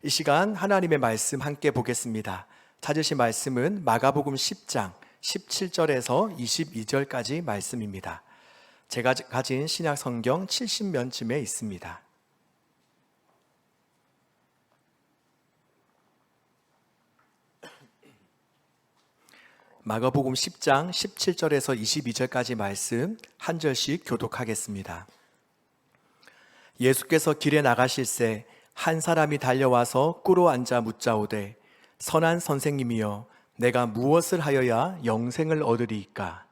이 시간 하나님의 말씀 함께 보겠습니다. 찾으신 말씀은 마가복음 10장 17절에서 22절까지 말씀입니다. 제가 가진 신약 성경 70면쯤에 있습니다. 마가복음 10장 17절에서 22절까지 말씀 한 절씩 교독하겠습니다. 예수께서 길에 나가실새 한 사람이 달려와서 꿇어 앉아 묻자오되 선한 선생님이여 내가 무엇을 하여야 영생을 얻으리이까?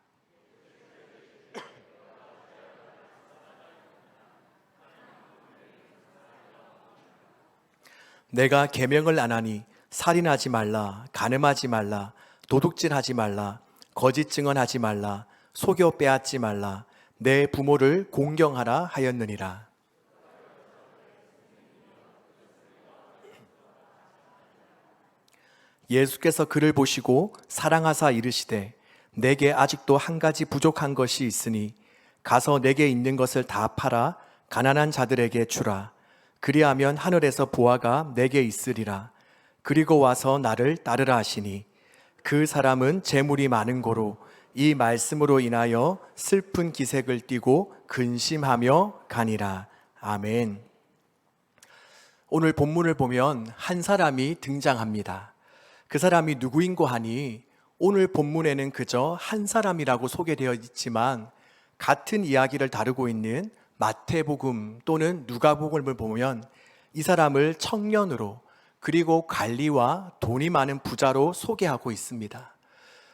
내가 계명을 안 하니 살인하지 말라, 간음하지 말라, 도둑질하지 말라, 거짓 증언하지 말라, 속여 빼앗지 말라, 내 부모를 공경하라 하였느니라. 예수께서 그를 보시고 사랑하사 이르시되 내게 아직도 한 가지 부족한 것이 있으니 가서 내게 있는 것을 다 팔아 가난한 자들에게 주라. 그리하면 하늘에서 보화가 내게 있으리라. 그리고 와서 나를 따르라 하시니 그 사람은 재물이 많은 고로 이 말씀으로 인하여 슬픈 기색을 띠고 근심하며 가니라. 아멘. 오늘 본문을 보면 한 사람이 등장합니다. 그 사람이 누구인고 하니 오늘 본문에는 그저 한 사람이라고 소개되어 있지만 같은 이야기를 다루고 있는 마태복음 또는 누가복음을 보면 이 사람을 청년으로 그리고 관리와 돈이 많은 부자로 소개하고 있습니다.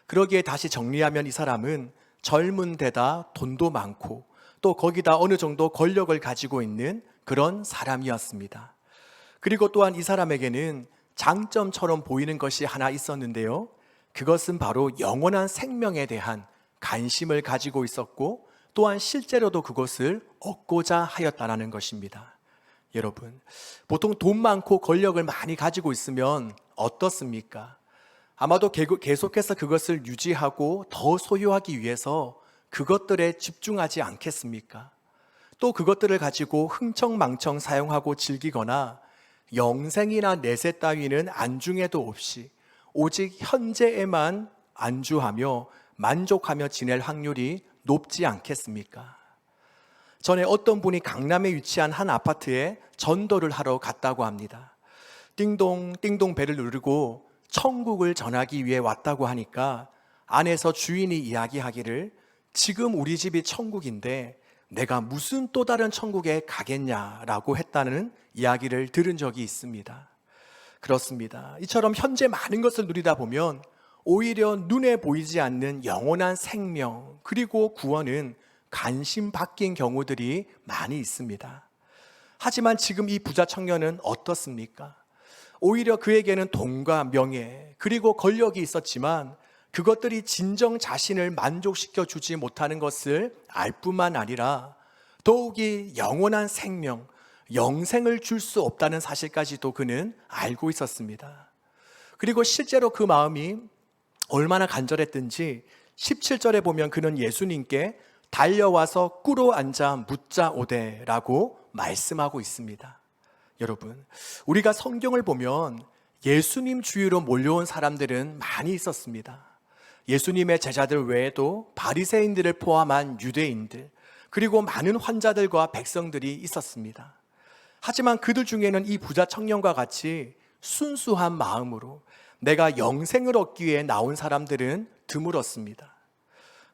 그러기에 다시 정리하면 이 사람은 젊은 데다 돈도 많고 또 거기다 어느 정도 권력을 가지고 있는 그런 사람이었습니다. 그리고 또한 이 사람에게는 장점처럼 보이는 것이 하나 있었는데요. 그것은 바로 영원한 생명에 대한 관심을 가지고 있었고 또한 실제로도 그것을 얻고자 하였다는 것입니다. 여러분, 보통 돈 많고 권력을 많이 가지고 있으면 어떻습니까? 아마도 계속해서 그것을 유지하고 더 소유하기 위해서 그것들에 집중하지 않겠습니까? 또 그것들을 가지고 흥청망청 사용하고 즐기거나 영생이나 내세 따위는 안중에도 없이 오직 현재에만 안주하며 만족하며 지낼 확률이 높지 않겠습니까? 전에 어떤 분이 강남에 위치한 한 아파트에 전도를 하러 갔다고 합니다. 띵동 띵동 벨을 누르고 천국을 전하기 위해 왔다고 하니까 안에서 주인이 이야기하기를 지금 우리 집이 천국인데 내가 무슨 또 다른 천국에 가겠냐라고 했다는 이야기를 들은 적이 있습니다. 그렇습니다. 이처럼 현재 많은 것을 누리다 보면 오히려 눈에 보이지 않는 영원한 생명 그리고 구원은 관심 바뀐 경우들이 많이 있습니다. 하지만 지금 이 부자 청년은 어떻습니까? 오히려 그에게는 돈과 명예 그리고 권력이 있었지만 그것들이 진정 자신을 만족시켜 주지 못하는 것을 알 뿐만 아니라 더욱이 영원한 생명, 영생을 줄 수 없다는 사실까지도 그는 알고 있었습니다. 그리고 실제로 그 마음이 얼마나 간절했든지 17절에 보면 그는 예수님께 달려와서 꿇어 앉아 묻자오되라고 말씀하고 있습니다. 여러분, 우리가 성경을 보면 예수님 주위로 몰려온 사람들은 많이 있었습니다. 예수님의 제자들 외에도 바리새인들을 포함한 유대인들 그리고 많은 환자들과 백성들이 있었습니다. 하지만 그들 중에는 이 부자 청년과 같이 순수한 마음으로 내가 영생을 얻기 위해 나온 사람들은 드물었습니다.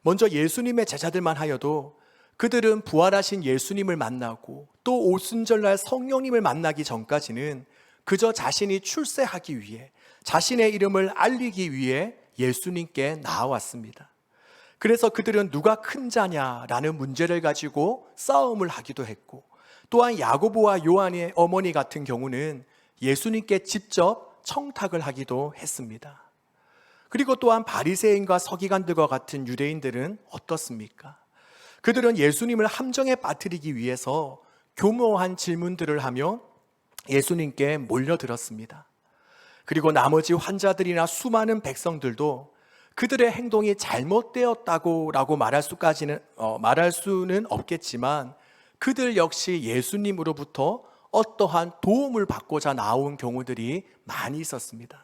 먼저 예수님의 제자들만 하여도 그들은 부활하신 예수님을 만나고 또 오순절날 성령님을 만나기 전까지는 그저 자신이 출세하기 위해 자신의 이름을 알리기 위해 예수님께 나아왔습니다. 그래서 그들은 누가 큰 자냐라는 문제를 가지고 싸움을 하기도 했고 또한 야고보와 요한의 어머니 같은 경우는 예수님께 직접 청탁을 하기도 했습니다. 그리고 또한 바리새인과 서기관들과 같은 유대인들은 어떻습니까? 그들은 예수님을 함정에 빠뜨리기 위해서 교묘한 질문들을 하며 예수님께 몰려들었습니다. 그리고 나머지 환자들이나 수많은 백성들도 그들의 행동이 잘못되었다고 말할 수는 없겠지만 그들 역시 예수님으로부터 어떠한 도움을 받고자 나온 경우들이 많이 있었습니다.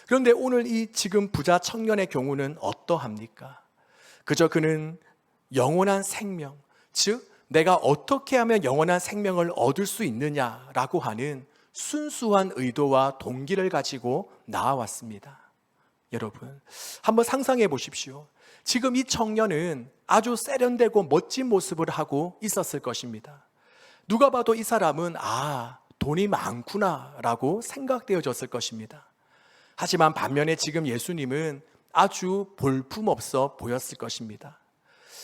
그런데 오늘 이 지금 부자 청년의 경우는 어떠합니까? 그저 그는 영원한 생명, 즉 내가 어떻게 하면 영원한 생명을 얻을 수 있느냐라고 하는 순수한 의도와 동기를 가지고 나와왔습니다. 여러분, 한번 상상해 보십시오. 지금 이 청년은 아주 세련되고 멋진 모습을 하고 있었을 것입니다. 누가 봐도 이 사람은 돈이 많구나 라고 생각되어졌을 것입니다. 하지만 반면에 지금 예수님은 아주 볼품없어 보였을 것입니다.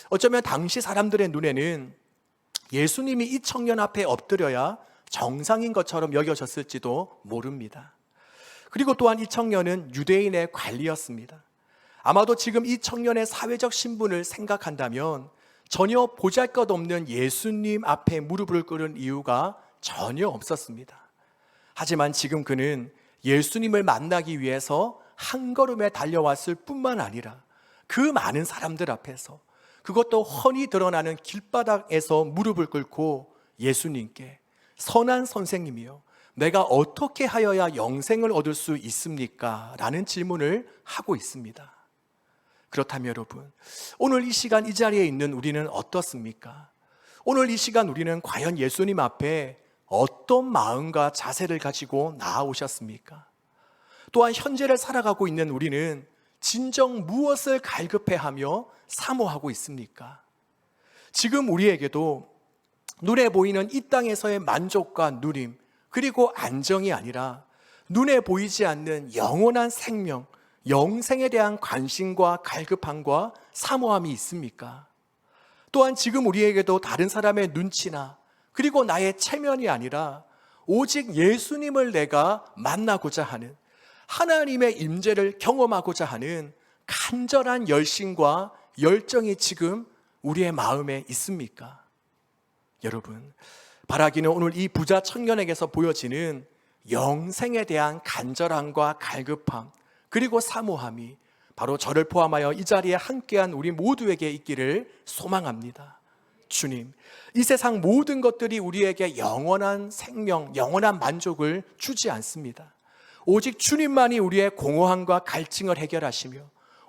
어쩌면 당시 사람들의 눈에는 예수님이 이 청년 앞에 엎드려야 정상인 것처럼 여겨졌을지도 모릅니다. 그리고 또한 이 청년은 유대인의 관리였습니다. 아마도 지금 이 청년의 사회적 신분을 생각한다면 전혀 보잘것없는 예수님 앞에 무릎을 꿇은 이유가 전혀 없었습니다. 하지만 지금 그는 예수님을 만나기 위해서 한 걸음에 달려왔을 뿐만 아니라 그 많은 사람들 앞에서, 그것도 훤히 드러나는 길바닥에서 무릎을 꿇고 예수님께 선한 선생님이요, 내가 어떻게 하여야 영생을 얻을 수 있습니까? 라는 질문을 하고 있습니다. 그렇다면 여러분, 오늘 이 시간 이 자리에 있는 우리는 어떻습니까? 오늘 이 시간 우리는 과연 예수님 앞에 어떤 마음과 자세를 가지고 나아오셨습니까? 또한 현재를 살아가고 있는 우리는 진정 무엇을 갈급해하며 사모하고 있습니까? 지금 우리에게도 눈에 보이는 이 땅에서의 만족과 누림, 그리고 안정이 아니라 눈에 보이지 않는 영원한 생명, 영생에 대한 관심과 갈급함과 사모함이 있습니까? 또한 지금 우리에게도 다른 사람의 눈치나 그리고 나의 체면이 아니라 오직 예수님을 내가 만나고자 하는, 하나님의 임재를 경험하고자 하는 간절한 열심과 열정이 지금 우리의 마음에 있습니까? 여러분, 바라기는 오늘 이 부자 청년에게서 보여지는 영생에 대한 간절함과 갈급함, 그리고 사모함이 바로 저를 포함하여 이 자리에 함께한 우리 모두에게 있기를 소망합니다. 주님, 이 세상 모든 것들이 우리에게 영원한 생명, 영원한 만족을 주지 않습니다. 오직 주님만이 우리의 공허함과 갈증을 해결하시며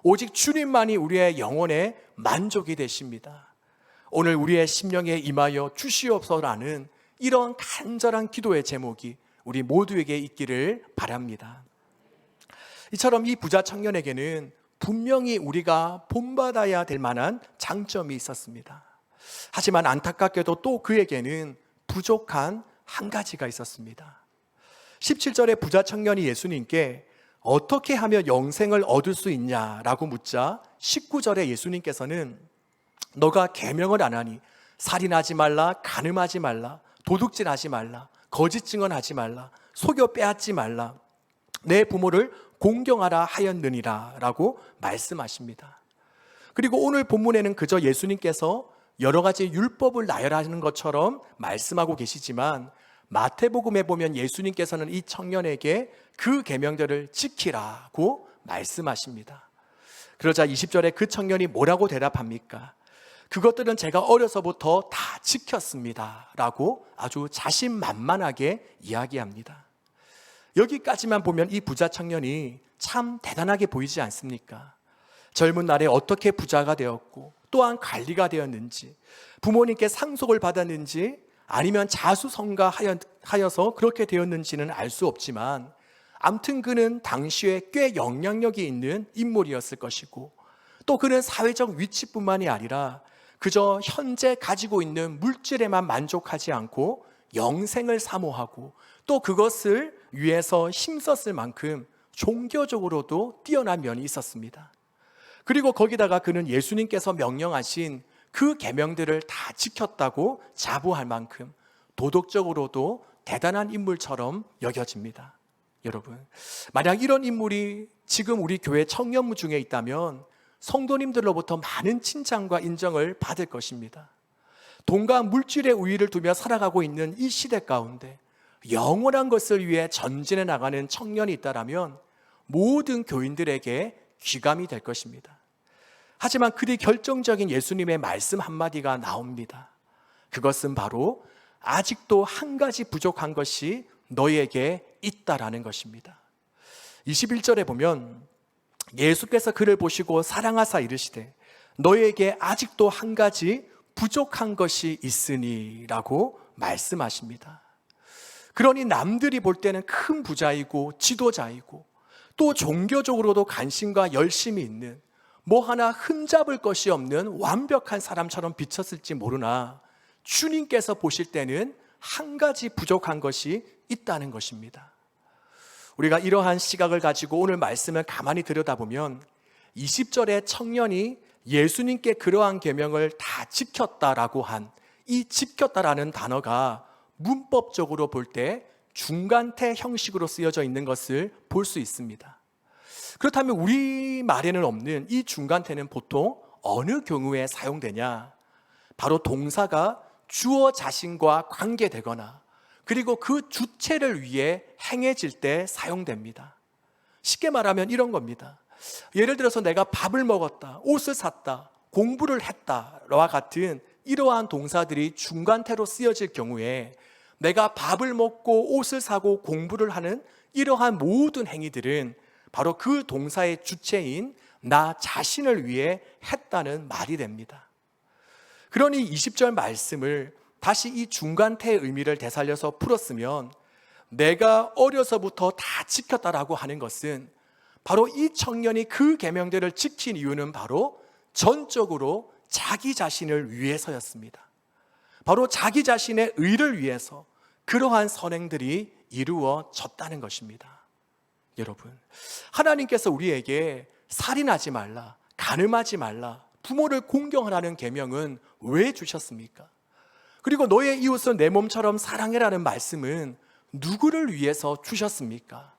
오직 주님만이 우리의 영혼의 만족이 되십니다. 오늘 우리의 심령에 임하여 주시옵소서라는 이런 간절한 기도의 제목이 우리 모두에게 있기를 바랍니다. 이처럼 이 부자 청년에게는 분명히 우리가 본받아야 될 만한 장점이 있었습니다. 하지만 안타깝게도 또 그에게는 부족한 한 가지가 있었습니다. 17절에 부자 청년이 예수님께 어떻게 하면 영생을 얻을 수 있냐라고 묻자 19절에 예수님께서는 너가 계명을 안 하니 살인하지 말라, 간음하지 말라, 도둑질하지 말라, 거짓 증언하지 말라, 속여 빼앗지 말라, 내 부모를 공경하라 하였느니라 라고 말씀하십니다. 그리고 오늘 본문에는 그저 예수님께서 여러 가지 율법을 나열하는 것처럼 말씀하고 계시지만 마태복음에 보면 예수님께서는 이 청년에게 그 계명들을 지키라고 말씀하십니다. 그러자 20절에 그 청년이 뭐라고 대답합니까? 그것들은 제가 어려서부터 다 지켰습니다 라고 아주 자신만만하게 이야기합니다. 여기까지만 보면 이 부자 청년이 참 대단하게 보이지 않습니까? 젊은 날에 어떻게 부자가 되었고 또한 관리가 되었는지, 부모님께 상속을 받았는지 아니면 자수성가하여서 그렇게 되었는지는 알 수 없지만 암튼 그는 당시에 꽤 영향력이 있는 인물이었을 것이고 또 그는 사회적 위치뿐만이 아니라 그저 현재 가지고 있는 물질에만 만족하지 않고 영생을 사모하고 또 그것을 위해서 힘썼을 만큼 종교적으로도 뛰어난 면이 있었습니다. 그리고 거기다가 그는 예수님께서 명령하신 그 계명들을 다 지켰다고 자부할 만큼 도덕적으로도 대단한 인물처럼 여겨집니다. 여러분, 만약 이런 인물이 지금 우리 교회 청년부 중에 있다면 성도님들로부터 많은 칭찬과 인정을 받을 것입니다. 돈과 물질의 우위를 두며 살아가고 있는 이 시대 가운데 영원한 것을 위해 전진해 나가는 청년이 있다면 모든 교인들에게 귀감이 될 것입니다. 하지만 그리 결정적인 예수님의 말씀 한마디가 나옵니다. 그것은 바로 아직도 한 가지 부족한 것이 너희에게 있다라는 것입니다. 21절에 보면 예수께서 그를 보시고 사랑하사 이르시되 너희에게 아직도 한 가지 부족한 것이 있으니 라고 말씀하십니다. 그러니 남들이 볼 때는 큰 부자이고 지도자이고 또 종교적으로도 관심과 열심이 있는 뭐 하나 흠잡을 것이 없는 완벽한 사람처럼 비쳤을지 모르나 주님께서 보실 때는 한 가지 부족한 것이 있다는 것입니다. 우리가 이러한 시각을 가지고 오늘 말씀을 가만히 들여다보면 20절의 청년이 예수님께 그러한 계명을 다 지켰다라고 한 이 지켰다라는 단어가 문법적으로 볼 때 중간태 형식으로 쓰여져 있는 것을 볼 수 있습니다. 그렇다면 우리말에는 없는 이 중간태는 보통 어느 경우에 사용되냐? 바로 동사가 주어 자신과 관계되거나 그리고 그 주체를 위해 행해질 때 사용됩니다. 쉽게 말하면 이런 겁니다. 예를 들어서 내가 밥을 먹었다, 옷을 샀다, 공부를 했다와 같은 이러한 동사들이 중간태로 쓰여질 경우에 내가 밥을 먹고 옷을 사고 공부를 하는 이러한 모든 행위들은 바로 그 동사의 주체인 나 자신을 위해 했다는 말이 됩니다. 그러니 20절 말씀을 다시 이 중간태의 의미를 되살려서 풀었으면 내가 어려서부터 다 지켰다라고 하는 것은 바로 이 청년이 그 계명들을 지킨 이유는 바로 전적으로 자기 자신을 위해서였습니다. 바로 자기 자신의 의를 위해서 그러한 선행들이 이루어졌다는 것입니다. 여러분, 하나님께서 우리에게 살인하지 말라, 간음하지 말라, 부모를 공경하라는 계명은 왜 주셨습니까? 그리고 너의 이웃을 내 몸처럼 사랑해라는 말씀은 누구를 위해서 주셨습니까?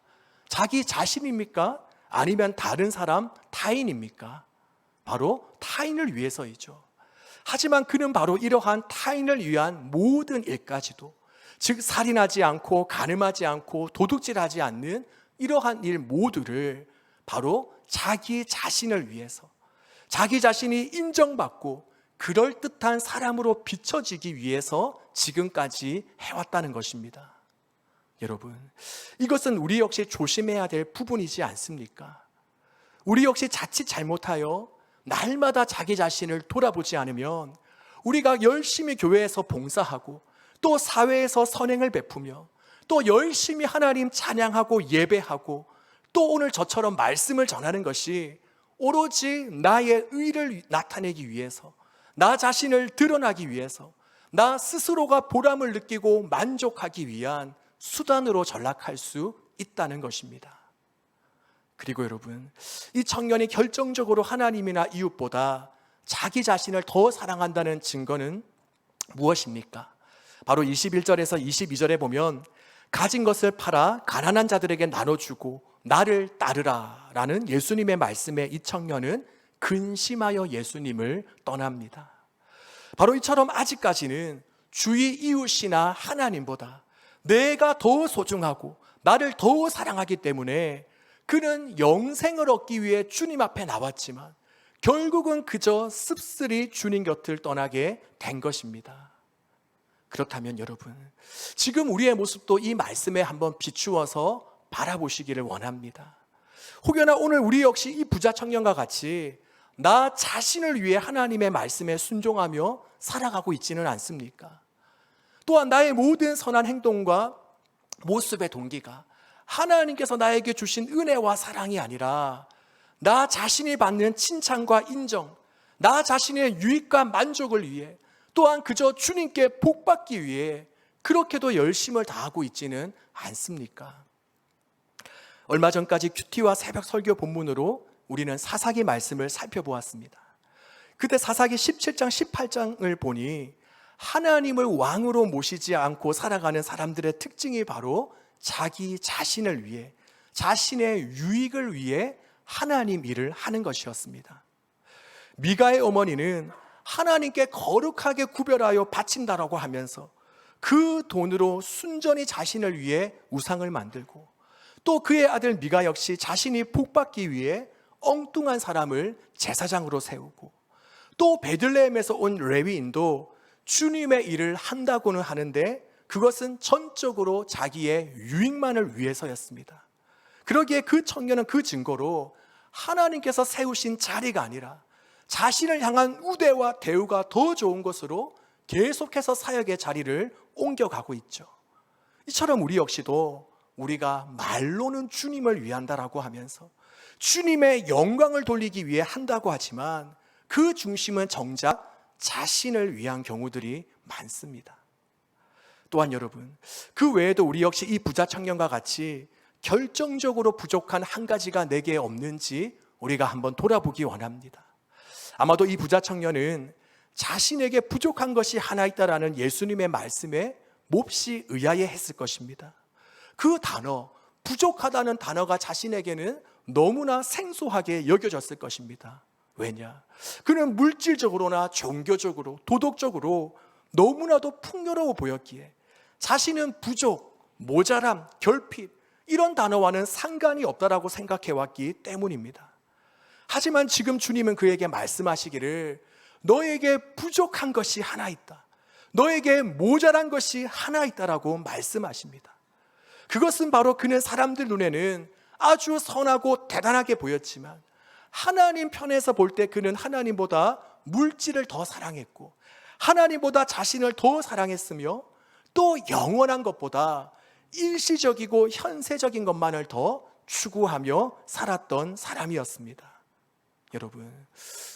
자기 자신입니까? 아니면 다른 사람, 타인입니까? 바로 타인을 위해서이죠. 하지만 그는 바로 이러한 타인을 위한 모든 일까지도, 즉 살인하지 않고 간음하지 않고 도둑질하지 않는 이러한 일 모두를 바로 자기 자신을 위해서, 자기 자신이 인정받고 그럴듯한 사람으로 비춰지기 위해서 지금까지 해왔다는 것입니다. 여러분, 이것은 우리 역시 조심해야 될 부분이지 않습니까? 우리 역시 자칫 잘못하여 날마다 자기 자신을 돌아보지 않으면 우리가 열심히 교회에서 봉사하고 또 사회에서 선행을 베푸며 또 열심히 하나님 찬양하고 예배하고 또 오늘 저처럼 말씀을 전하는 것이 오로지 나의 의를 나타내기 위해서, 나 자신을 드러나기 위해서, 나 스스로가 보람을 느끼고 만족하기 위한 수단으로 전락할 수 있다는 것입니다. 그리고 여러분, 이 청년이 결정적으로 하나님이나 이웃보다 자기 자신을 더 사랑한다는 증거는 무엇입니까? 바로 21절에서 22절에 보면 가진 것을 팔아 가난한 자들에게 나눠주고 나를 따르라 라는 예수님의 말씀에 이 청년은 근심하여 예수님을 떠납니다. 바로 이처럼 아직까지는 주위 이웃이나 하나님보다 내가 더 소중하고 나를 더 사랑하기 때문에 그는 영생을 얻기 위해 주님 앞에 나왔지만 결국은 그저 씁쓸히 주님 곁을 떠나게 된 것입니다. 그렇다면 여러분, 지금 우리의 모습도 이 말씀에 한번 비추어서 바라보시기를 원합니다. 혹여나 오늘 우리 역시 이 부자 청년과 같이 나 자신을 위해 하나님의 말씀에 순종하며 살아가고 있지는 않습니까? 또한 나의 모든 선한 행동과 모습의 동기가 하나님께서 나에게 주신 은혜와 사랑이 아니라 나 자신이 받는 칭찬과 인정, 나 자신의 유익과 만족을 위해 또한 그저 주님께 복받기 위해 그렇게도 열심을 다하고 있지는 않습니까? 얼마 전까지 큐티와 새벽 설교 본문으로 우리는 사사기 말씀을 살펴보았습니다. 그때 사사기 17장 18장을 보니 하나님을 왕으로 모시지 않고 살아가는 사람들의 특징이 바로 자기 자신을 위해, 자신의 유익을 위해 하나님 일을 하는 것이었습니다. 미가의 어머니는 하나님께 거룩하게 구별하여 바친다라고 하면서 그 돈으로 순전히 자신을 위해 우상을 만들고 또 그의 아들 미가 역시 자신이 복받기 위해 엉뚱한 사람을 제사장으로 세우고 또 베들레헴에서 온 레위인도 주님의 일을 한다고는 하는데 그것은 전적으로 자기의 유익만을 위해서였습니다. 그러기에 그 청년은 그 증거로 하나님께서 세우신 자리가 아니라 자신을 향한 우대와 대우가 더 좋은 것으로 계속해서 사역의 자리를 옮겨가고 있죠. 이처럼 우리 역시도 우리가 말로는 주님을 위한다라고 하면서 주님의 영광을 돌리기 위해 한다고 하지만 그 중심은 정작 자신을 위한 경우들이 많습니다. 또한 여러분, 그 외에도 우리 역시 이 부자 청년과 같이 결정적으로 부족한 한 가지가 내게 없는지 우리가 한번 돌아보기 원합니다. 아마도 이 부자 청년은 자신에게 부족한 것이 하나 있다라는 예수님의 말씀에 몹시 의아해했을 것입니다. 그 단어, 부족하다는 단어가 자신에게는 너무나 생소하게 여겨졌을 것입니다. 왜냐? 그는 물질적으로나 종교적으로, 도덕적으로 너무나도 풍요로워 보였기에 자신은 부족, 모자람, 결핍 이런 단어와는 상관이 없다라고 생각해왔기 때문입니다. 하지만 지금 주님은 그에게 말씀하시기를 너에게 부족한 것이 하나 있다. 너에게 모자란 것이 하나 있다라고 말씀하십니다. 그것은 바로 그는 사람들 눈에는 아주 선하고 대단하게 보였지만 하나님 편에서 볼 때 그는 하나님보다 물질을 더 사랑했고 하나님보다 자신을 더 사랑했으며 또 영원한 것보다 일시적이고 현세적인 것만을 더 추구하며 살았던 사람이었습니다. 여러분,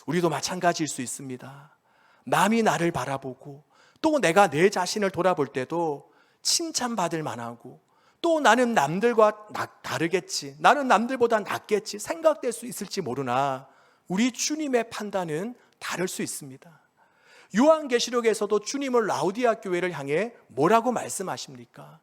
우리도 마찬가지일 수 있습니다. 남이 나를 바라보고 또 내가 내 자신을 돌아볼 때도 칭찬받을 만하고 또 나는 남들과 다르겠지, 나는 남들보다 낫겠지 생각될 수 있을지 모르나 우리 주님의 판단은 다를 수 있습니다. 요한계시록에서도 주님은 라우디아 교회를 향해 뭐라고 말씀하십니까?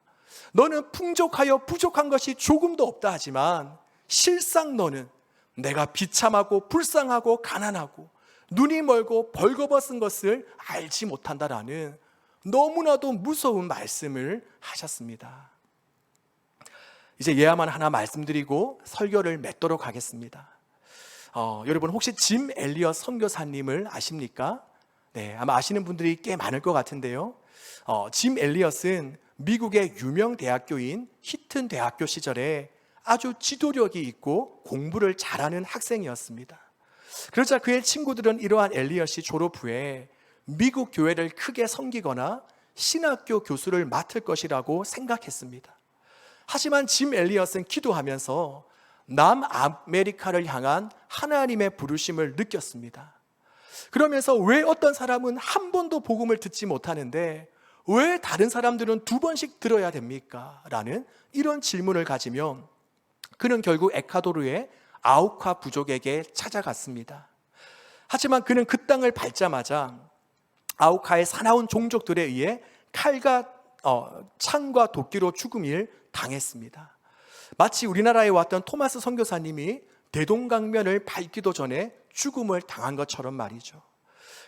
너는 풍족하여 부족한 것이 조금도 없다 하지만 실상 너는 내가 비참하고 불쌍하고 가난하고 눈이 멀고 벌거벗은 것을 알지 못한다라는 너무나도 무서운 말씀을 하셨습니다. 이제 예화만 하나 말씀드리고 설교를 맺도록 하겠습니다. 여러분 혹시 짐 엘리엇 선교사님을 아십니까? 네, 아마 아시는 분들이 꽤 많을 것 같은데요. 짐 엘리엇은 미국의 유명 대학교인 히튼 대학교 시절에 아주 지도력이 있고 공부를 잘하는 학생이었습니다. 그러자 그의 친구들은 이러한 엘리엇이 졸업 후에 미국 교회를 크게 섬기거나 신학교 교수를 맡을 것이라고 생각했습니다. 하지만 짐 엘리엇은 기도하면서 남아메리카를 향한 하나님의 부르심을 느꼈습니다. 그러면서 왜 어떤 사람은 한 번도 복음을 듣지 못하는데 왜 다른 사람들은 2번씩 들어야 됩니까? 라는 이런 질문을 가지며 그는 결국 에콰도르의 아우카 부족에게 찾아갔습니다. 하지만 그는 그 땅을 밟자마자 아우카의 사나운 종족들에 의해 칼과 창과 도끼로 죽음을 당했습니다. 마치 우리나라에 왔던 토마스 선교사님이 대동강변을 밟기도 전에 죽음을 당한 것처럼 말이죠.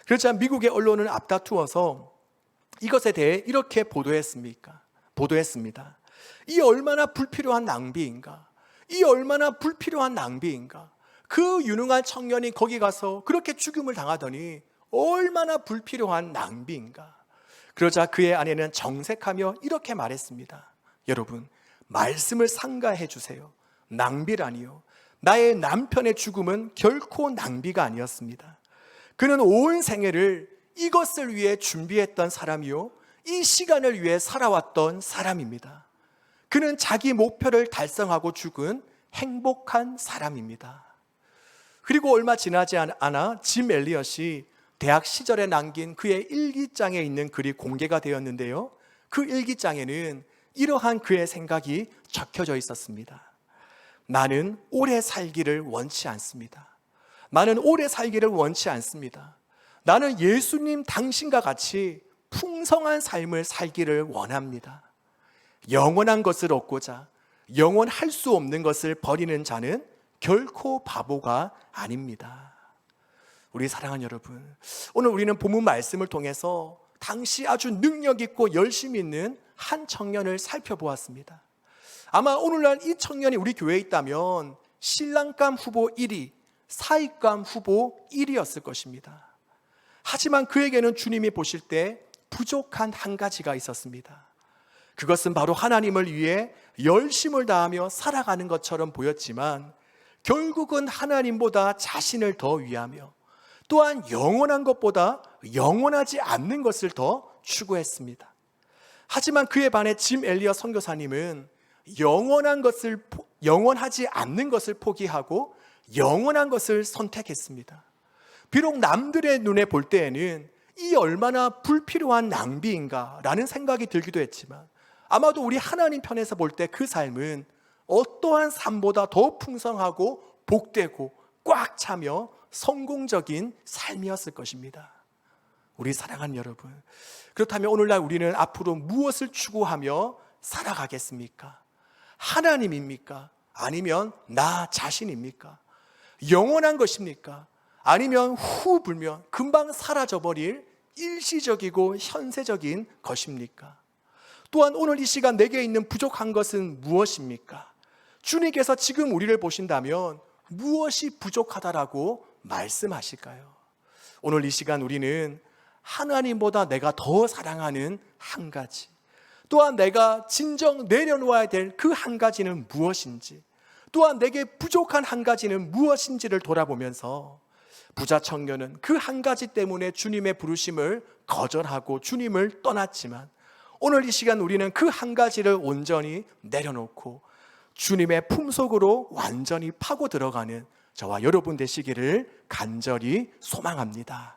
그러자 미국의 언론은 앞다투어서 이것에 대해 이렇게 보도했습니다. 이 얼마나 불필요한 낭비인가? 이 얼마나 불필요한 낭비인가? 그 유능한 청년이 거기 가서 그렇게 죽음을 당하더니 얼마나 불필요한 낭비인가? 그러자 그의 아내는 정색하며 이렇게 말했습니다. 여러분, 말씀을 상가해 주세요. 낭비라니요. 나의 남편의 죽음은 결코 낭비가 아니었습니다. 그는 온 생애를 이것을 위해 준비했던 사람이요, 이 시간을 위해 살아왔던 사람입니다. 그는 자기 목표를 달성하고 죽은 행복한 사람입니다. 그리고 얼마 지나지 않아 짐 엘리엇이 대학 시절에 남긴 그의 일기장에 있는 글이 공개가 되었는데요, 그 일기장에는 이러한 그의 생각이 적혀져 있었습니다. 나는 오래 살기를 원치 않습니다. 나는 오래 살기를 원치 않습니다. 나는 예수님 당신과 같이 풍성한 삶을 살기를 원합니다. 영원한 것을 얻고자 영원할 수 없는 것을 버리는 자는 결코 바보가 아닙니다. 우리 사랑하는 여러분, 오늘 우리는 본문 말씀을 통해서 당시 아주 능력 있고 열심히 있는 한 청년을 살펴보았습니다. 아마 오늘날 이 청년이 우리 교회에 있다면 신랑감 후보 1위, 사익감 후보 1위였을 것입니다. 하지만 그에게는 주님이 보실 때 부족한 한 가지가 있었습니다. 그것은 바로 하나님을 위해 열심을 다하며 살아가는 것처럼 보였지만 결국은 하나님보다 자신을 더 위하며 또한 영원한 것보다 영원하지 않는 것을 더 추구했습니다. 하지만 그에 반해 짐 엘리엇 선교사님은 영원하지 않는 것을 포기하고 영원한 것을 선택했습니다. 비록 남들의 눈에 볼 때에는 이 얼마나 불필요한 낭비인가 라는 생각이 들기도 했지만 아마도 우리 하나님 편에서 볼 때 그 삶은 어떠한 삶보다 더 풍성하고 복되고 꽉 차며 성공적인 삶이었을 것입니다. 우리 사랑하는 여러분, 그렇다면 오늘날 우리는 앞으로 무엇을 추구하며 살아가겠습니까? 하나님입니까? 아니면 나 자신입니까? 영원한 것입니까? 아니면 후 불면 금방 사라져버릴 일시적이고 현세적인 것입니까? 또한 오늘 이 시간 내게 있는 부족한 것은 무엇입니까? 주님께서 지금 우리를 보신다면 무엇이 부족하다라고 말씀하실까요? 오늘 이 시간 우리는 하나님보다 내가 더 사랑하는 한 가지, 또한 내가 진정 내려놓아야 될 그 한 가지는 무엇인지, 또한 내게 부족한 한 가지는 무엇인지를 돌아보면서 부자 청년은 그 한 가지 때문에 주님의 부르심을 거절하고 주님을 떠났지만 오늘 이 시간 우리는 그 한 가지를 온전히 내려놓고 주님의 품속으로 완전히 파고 들어가는 저와 여러분 되시기를 간절히 소망합니다.